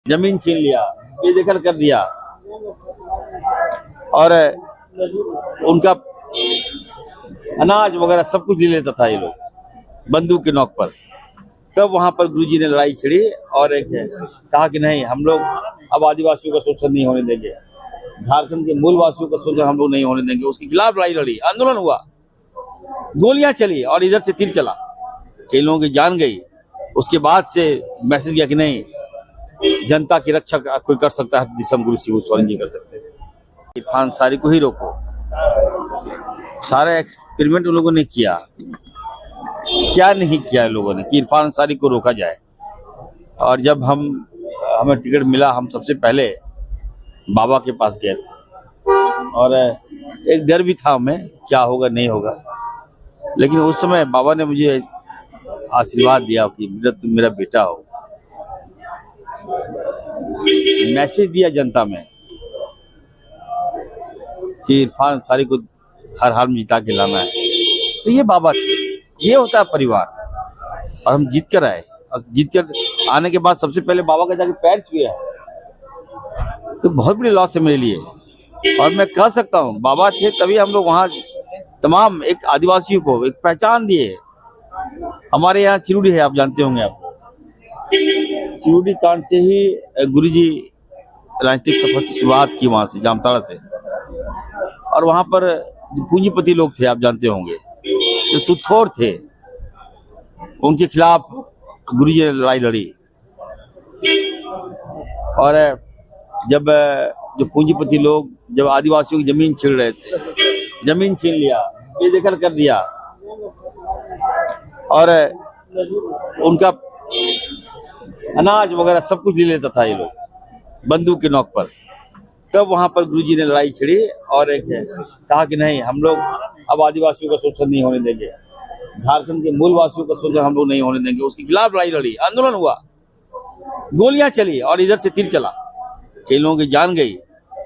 जमीन छीन लिया, बेदखल कर दिया और उनका अनाज वगैरह सब कुछ ले लेता था ये लोग बंदूक के नोक पर। तब वहां पर गुरुजी ने लड़ाई छिड़ी और एक कहा कि नहीं, हम लोग अब आदिवासियों का शोषण नहीं होने देंगे, झारखंड के मूलवासियों का शोषण हम लोग नहीं होने देंगे। उसके खिलाफ लड़ाई लड़ी, आंदोलन हुआ, गोलियां चली और इधर से तीर चला, कई लोगों की जान गई। उसके बाद से मैसेज किया कि नहीं, जनता की रक्षा कोई कर सकता है तो दिसम गुरु शिबू सोरेन जी कर सकते हैं। इरफान अंसारी को ही रोको, सारा एक्सपेरिमेंट उन लोगों ने किया, क्या नहीं किया लोगों ने कि इरफान अंसारी को रोका जाए। और जब हमें टिकट मिला, हम सबसे पहले बाबा के पास गए थे और एक डर भी था हमें क्या होगा नहीं होगा, लेकिन उस समय बाबा ने मुझे आशीर्वाद दिया कि तुम मेरा बेटा हो। मैसेज दिया जनता में कि इरफान अंसारी को हर हाल में जिता के लाना है। तो ये बाबा थे, ये होता है परिवार। और हम जीत कर आए, और जीत कर आने के बाद सबसे पहले बाबा का जाके पैर छुए है, तो बहुत बड़ी लॉस है मेरे लिए। और मैं कह सकता हूँ बाबा थे तभी हम लोग वहाँ तमाम एक आदिवासियों को एक पहचान दिए। हमारे यहाँ चिरुडी है, आप जानते होंगे, आप चिरुडी कांड से ही गुरुजी राजनीतिक सफर की शुरुआत की, वहां से जामताड़ा से। और वहां पर पूंजीपति लोग थे, आप जानते होंगे, जो सुदखोर थे, उनके खिलाफ गुरुजी ने लड़ाई लड़ी। और जब जो पूंजीपति लोग जब आदिवासियों की जमीन छीन रहे थे, जमीन छीन लिया, बेदखल कर दिया और उनका अनाज वगैरह सब कुछ ले लेता था ये लोग बंदूक के नोक पर। तब वहां पर गुरुजी ने लड़ाई छिड़ी और एक कहा कि नहीं, हम लोग अब आदिवासियों का शोषण नहीं होने देंगे, झारखंड के मूलवासियों का शोषण हम लोग नहीं होने देंगे। उसके खिलाफ लड़ाई लड़ी, आंदोलन हुआ, गोलियां चली और इधर से तीर चला, कई लोगों की जान गई।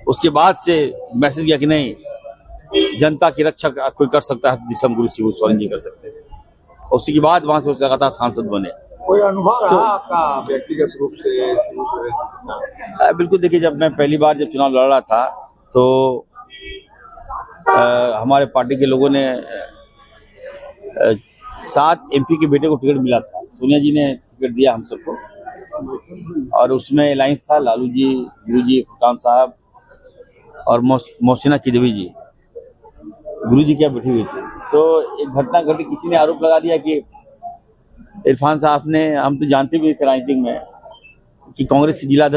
उसके बाद से मैसेज किया कि नहीं, जनता की रक्षा कोई कर सकता है तो दिसम गुरु शिबू सोरेन जी कर सकते हैं। उसी के बाद वहां से उस लगातार सांसद बने। कोई अनुभव रहा आपका व्यक्तिगत रूप से? बिल्कुल, देखिए, जब मैं पहली बार जब चुनाव लड़ रहा था तो हमारे पार्टी के लोगों ने 7 MP के बेटे को टिकट मिला था। सोनिया जी ने टिकट दिया हम सबको, और उसमें अलायंस था लालू जी, गुरुजी, फुरकान साहब और मोहसिना किदवी जी, गुरुजी क्या बैठी हुई थी। तो एक घटना घटी, किसी ने आरोप लगा दिया कि इरफान साहब ने, हम तो जानते भी थे राजनीतिक में कि कांग्रेस के जिला